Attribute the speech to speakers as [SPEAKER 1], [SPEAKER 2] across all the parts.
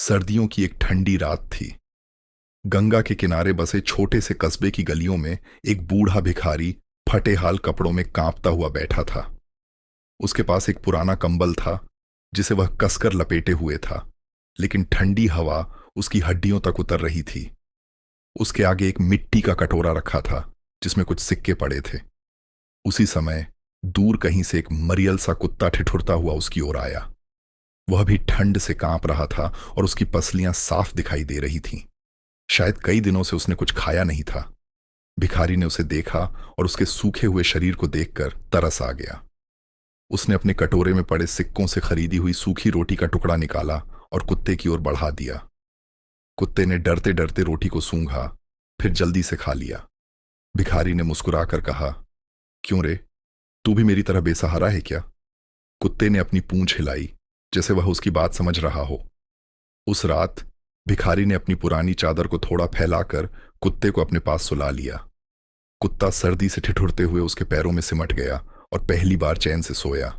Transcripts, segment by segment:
[SPEAKER 1] सर्दियों की एक ठंडी रात थी। गंगा के किनारे बसे छोटे से कस्बे की गलियों में एक बूढ़ा भिखारी फटे हाल कपड़ों में कांपता हुआ बैठा था। उसके पास एक पुराना कंबल था जिसे वह कसकर लपेटे हुए था, लेकिन ठंडी हवा उसकी हड्डियों तक उतर रही थी। उसके आगे एक मिट्टी का कटोरा रखा था जिसमें कुछ सिक्के पड़े थे। उसी समय दूर कहीं से एक मरियल सा कुत्ता ठिठुरता हुआ उसकी ओर आया। वह भी ठंड से कांप रहा था और उसकी पसलियां साफ दिखाई दे रही थीं। शायद कई दिनों से उसने कुछ खाया नहीं था। भिखारी ने उसे देखा और उसके सूखे हुए शरीर को देखकर तरस आ गया। उसने अपने कटोरे में पड़े सिक्कों से खरीदी हुई सूखी रोटी का टुकड़ा निकाला और कुत्ते की ओर बढ़ा दिया। कुत्ते ने डरते डरते रोटी को सूंघा, फिर जल्दी से खा लिया। भिखारी ने मुस्कुराकर कहा, क्यों रे, तू भी मेरी तरह बेसहारा है क्या? कुत्ते ने अपनी पूंछ हिलाई, जैसे वह उसकी बात समझ रहा हो। उस रात भिखारी ने अपनी पुरानी चादर को थोड़ा फैलाकर कुत्ते को अपने पास सुला लिया। कुत्ता सर्दी से ठिठुरते हुए उसके पैरों में सिमट गया और पहली बार चैन से सोया।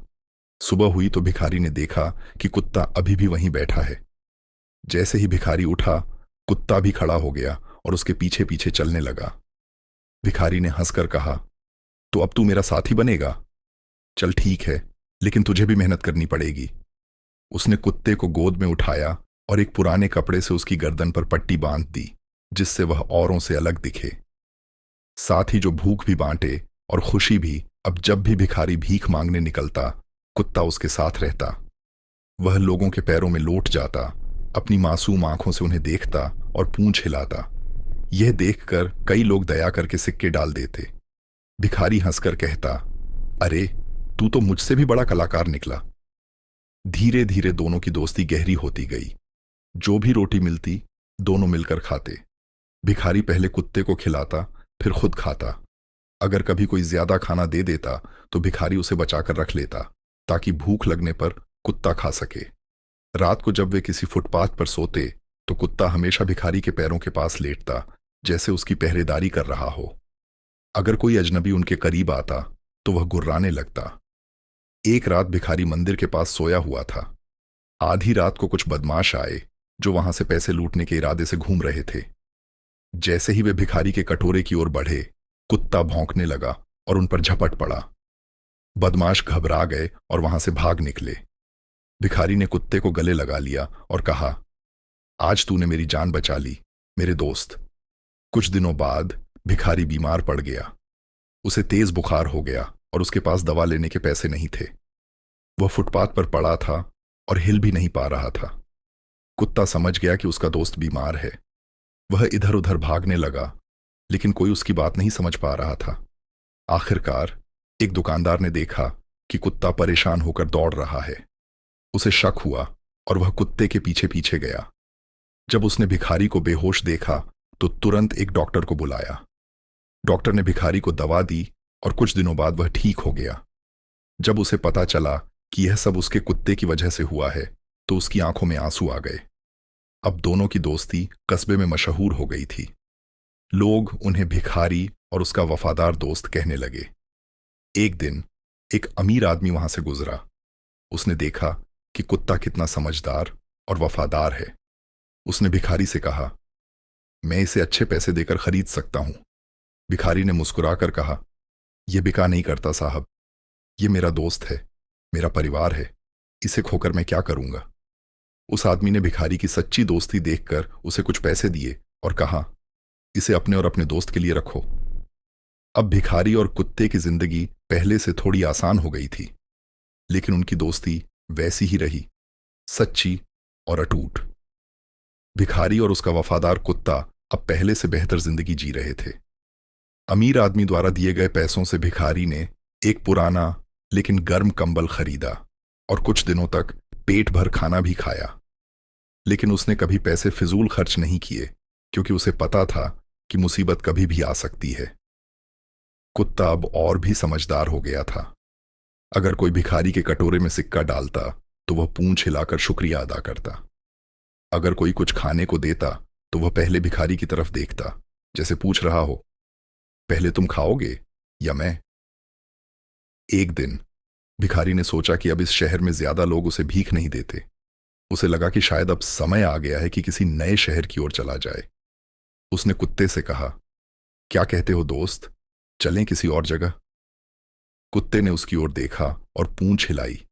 [SPEAKER 1] सुबह हुई तो भिखारी ने देखा कि कुत्ता अभी भी वहीं बैठा है। जैसे ही भिखारी उठा, कुत्ता भी खड़ा हो गया और उसके पीछे पीछे चलने लगा। भिखारी ने हंसकर कहा, तो अब तू मेरा साथी बनेगा? चल ठीक है, लेकिन तुझे भी मेहनत करनी पड़ेगी। उसने कुत्ते को गोद में उठाया और एक पुराने कपड़े से उसकी गर्दन पर पट्टी बांध दी, जिससे वह औरों से अलग दिखे। साथ ही जो भूख भी बांटे और खुशी भी। अब जब भी भिखारी भीख मांगने निकलता, कुत्ता उसके साथ रहता। वह लोगों के पैरों में लोट जाता, अपनी मासूम आंखों से उन्हें देखता और पूंछ हिलाता। यह देखकर कई लोग दया करके सिक्के डाल देते। भिखारी हंसकर कहता, अरे, तू तो मुझसे भी बड़ा कलाकार निकला। धीरे धीरे दोनों की दोस्ती गहरी होती गई। जो भी रोटी मिलती, दोनों मिलकर खाते। भिखारी पहले कुत्ते को खिलाता, फिर खुद खाता। अगर कभी कोई ज्यादा खाना दे देता तो भिखारी उसे बचाकर रख लेता, ताकि भूख लगने पर कुत्ता खा सके। रात को जब वे किसी फुटपाथ पर सोते तो कुत्ता हमेशा भिखारी के पैरों के पास लेटता, जैसे उसकी पहरेदारी कर रहा हो। अगर कोई अजनबी उनके करीब आता तो वह गुर्राने लगता। एक रात भिखारी मंदिर के पास सोया हुआ था। आधी रात को कुछ बदमाश आए जो वहां से पैसे लूटने के इरादे से घूम रहे थे। जैसे ही वे भिखारी के कटोरे की ओर बढ़े, कुत्ता भौंकने लगा और उन पर झपट पड़ा। बदमाश घबरा गए और वहां से भाग निकले। भिखारी ने कुत्ते को गले लगा लिया और कहा, आज तूने मेरी जान बचा ली, मेरे दोस्त। कुछ दिनों बाद भिखारी बीमार पड़ गया। उसे तेज बुखार हो गया और उसके पास दवा लेने के पैसे नहीं थे। वह फुटपाथ पर पड़ा था और हिल भी नहीं पा रहा था। कुत्ता समझ गया कि उसका दोस्त बीमार है। वह इधर उधर भागने लगा, लेकिन कोई उसकी बात नहीं समझ पा रहा था। आखिरकार एक दुकानदार ने देखा कि कुत्ता परेशान होकर दौड़ रहा है। उसे शक हुआ और वह कुत्ते के पीछे पीछे गया। जब उसने भिखारी को बेहोश देखा तो तुरंत एक डॉक्टर को बुलाया। डॉक्टर ने भिखारी को दवा दी और कुछ दिनों बाद वह ठीक हो गया। जब उसे पता चला कि यह सब उसके कुत्ते की वजह से हुआ है तो उसकी आंखों में आंसू आ गए। अब दोनों की दोस्ती कस्बे में मशहूर हो गई थी। लोग उन्हें भिखारी और उसका वफादार दोस्त कहने लगे। एक दिन एक अमीर आदमी वहां से गुजरा। उसने देखा कि कुत्ता कितना समझदार और वफादार है। उसने भिखारी से कहा, मैं इसे अच्छे पैसे देकर खरीद सकता हूं। भिखारी ने मुस्कुराकर कहा, यह बिका नहीं करता साहब, यह मेरा दोस्त है, मेरा परिवार है, इसे खोकर मैं क्या करूंगा। उस आदमी ने भिखारी की सच्ची दोस्ती देखकर उसे कुछ पैसे दिए और कहा, इसे अपने और अपने दोस्त के लिए रखो। अब भिखारी और कुत्ते की जिंदगी पहले से थोड़ी आसान हो गई थी, लेकिन उनकी दोस्ती वैसी ही रही, सच्ची और अटूट। भिखारी और उसका वफादार कुत्ता अब पहले से बेहतर जिंदगी जी रहे थे। अमीर आदमी द्वारा दिए गए पैसों से भिखारी ने एक पुराना लेकिन गर्म कंबल खरीदा और कुछ दिनों तक पेट भर खाना भी खाया। लेकिन उसने कभी पैसे फिजूल खर्च नहीं किए, क्योंकि उसे पता था कि मुसीबत कभी भी आ सकती है। कुत्ता अब और भी समझदार हो गया था। अगर कोई भिखारी के कटोरे में सिक्का डालता तो वह पूंछ हिलाकर शुक्रिया अदा करता। अगर कोई कुछ खाने को देता तो वह पहले भिखारी की तरफ देखता, जैसे पूछ रहा हो, पहले तुम खाओगे या मैं। एक दिन भिखारी ने सोचा कि अब इस शहर में ज्यादा लोग उसे भीख नहीं देते। उसे लगा कि शायद अब समय आ गया है कि किसी नए शहर की ओर चला जाए। उसने कुत्ते से कहा, क्या कहते हो दोस्त, चलें किसी और जगह? कुत्ते ने उसकी ओर देखा और पूंछ हिलाई,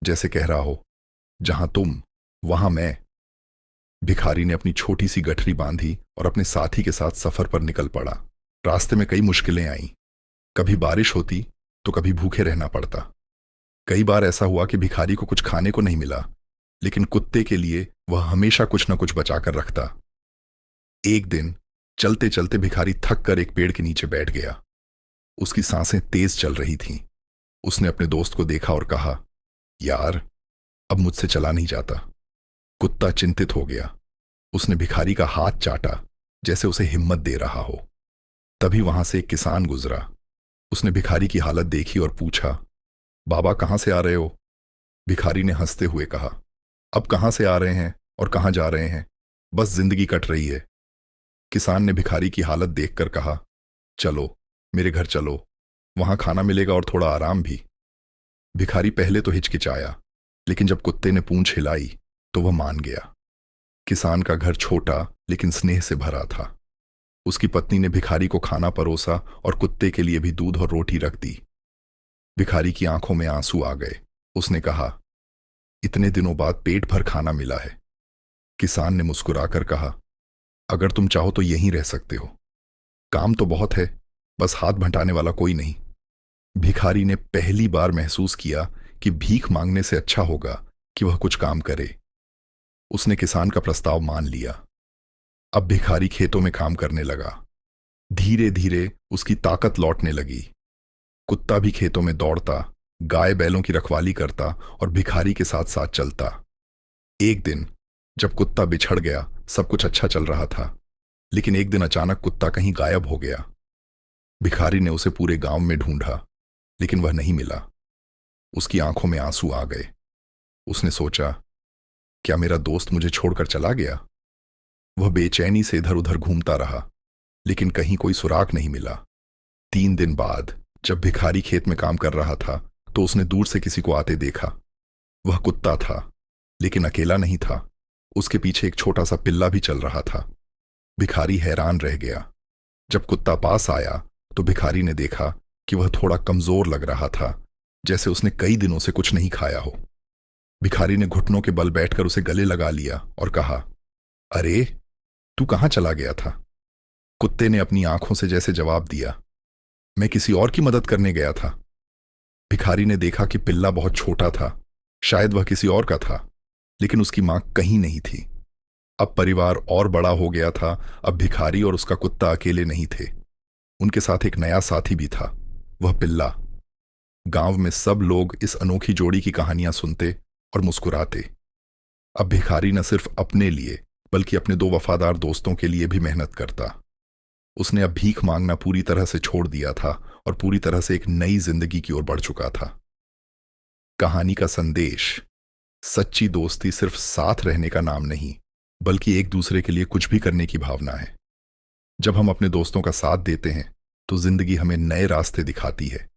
[SPEAKER 1] जैसे कह रहा हो, जहां तुम वहां मैं। भिखारी ने अपनी छोटी सी गठरी बांधी और अपने साथी के साथ सफर पर निकल पड़ा। रास्ते में कई मुश्किलें आईं। कभी बारिश होती तो कभी भूखे रहना पड़ता। कई बार ऐसा हुआ कि भिखारी को कुछ खाने को नहीं मिला, लेकिन कुत्ते के लिए वह हमेशा कुछ न कुछ बचा कर रखता। एक दिन चलते चलते भिखारी थक कर एक पेड़ के नीचे बैठ गया। उसकी सांसें तेज चल रही थीं। उसने अपने दोस्त को देखा और कहा, यार, अब मुझसे चला नहीं जाता। कुत्ता चिंतित हो गया। उसने भिखारी का हाथ चाटा, जैसे उसे हिम्मत दे रहा हो। तभी वहां से एक किसान गुजरा। उसने भिखारी की हालत देखी और पूछा, बाबा कहां से आ रहे हो? भिखारी ने हंसते हुए कहा, अब कहां से आ रहे हैं और कहां जा रहे हैं, बस जिंदगी कट रही है। किसान ने भिखारी की हालत देखकर कहा, चलो मेरे घर चलो, वहां खाना मिलेगा और थोड़ा आराम भी। भिखारी पहले तो हिचकिचाया, लेकिन जब कुत्ते ने पूंछ हिलाई तो वह मान गया। किसान का घर छोटा लेकिन स्नेह से भरा था। उसकी पत्नी ने भिखारी को खाना परोसा और कुत्ते के लिए भी दूध और रोटी रख दी। भिखारी की आंखों में आंसू आ गए। उसने कहा, इतने दिनों बाद पेट भर खाना मिला है। किसान ने मुस्कुराकर कहा, अगर तुम चाहो तो यहीं रह सकते हो। काम तो बहुत है, बस हाथ भंटाने वाला कोई नहीं। भिखारी ने पहली बार महसूस किया कि भीख मांगने से अच्छा होगा कि वह कुछ काम करे। उसने किसान का प्रस्ताव मान लिया। अब भिखारी खेतों में काम करने लगा। धीरे धीरे उसकी ताकत लौटने लगी। कुत्ता भी खेतों में दौड़ता, गाय बैलों की रखवाली करता और भिखारी के साथ साथ चलता। एक दिन जब कुत्ता बिछड़ गया, सब कुछ अच्छा चल रहा था, लेकिन एक दिन अचानक कुत्ता कहीं गायब हो गया। भिखारी ने उसे पूरे गांव में ढूंढा, लेकिन वह नहीं मिला। उसकी आंखों में आंसू आ गए। उसने सोचा, क्या मेरा दोस्त मुझे छोड़कर चला गया? वह बेचैनी से इधर उधर घूमता रहा, लेकिन कहीं कोई सुराग नहीं मिला। 3 दिन बाद जब भिखारी खेत में काम कर रहा था तो उसने दूर से किसी को आते देखा। वह कुत्ता था, लेकिन अकेला नहीं था। उसके पीछे एक छोटा सा पिल्ला भी चल रहा था। भिखारी हैरान रह गया। जब कुत्ता पास आया तो भिखारी ने देखा कि वह थोड़ा कमजोर लग रहा था, जैसे उसने कई दिनों से कुछ नहीं खाया हो। भिखारी ने घुटनों के बल बैठकर उसे गले लगा लिया और कहा, अरे, तू कहां चला गया था? कुत्ते ने अपनी आंखों से जैसे जवाब दिया, मैं किसी और की मदद करने गया था। भिखारी ने देखा कि पिल्ला बहुत छोटा था, शायद वह किसी और का था, लेकिन उसकी मां कहीं नहीं थी। अब परिवार और बड़ा हो गया था। अब भिखारी और उसका कुत्ता अकेले नहीं थे। उनके साथ एक नया साथी भी था, वह पिल्ला। गांव में सब लोग इस अनोखी जोड़ी की कहानियां सुनते और मुस्कुराते। अब भिखारी न सिर्फ अपने लिए बल्कि अपने 2 वफादार दोस्तों के लिए भी मेहनत करता। उसने अब भीख मांगना पूरी तरह से छोड़ दिया था और पूरी तरह से एक नई जिंदगी की ओर बढ़ चुका था। कहानी का संदेश, सच्ची दोस्ती सिर्फ साथ रहने का नाम नहीं, बल्कि एक दूसरे के लिए कुछ भी करने की भावना है। जब हम अपने दोस्तों का साथ देते हैं तो जिंदगी हमें नए रास्ते दिखाती है।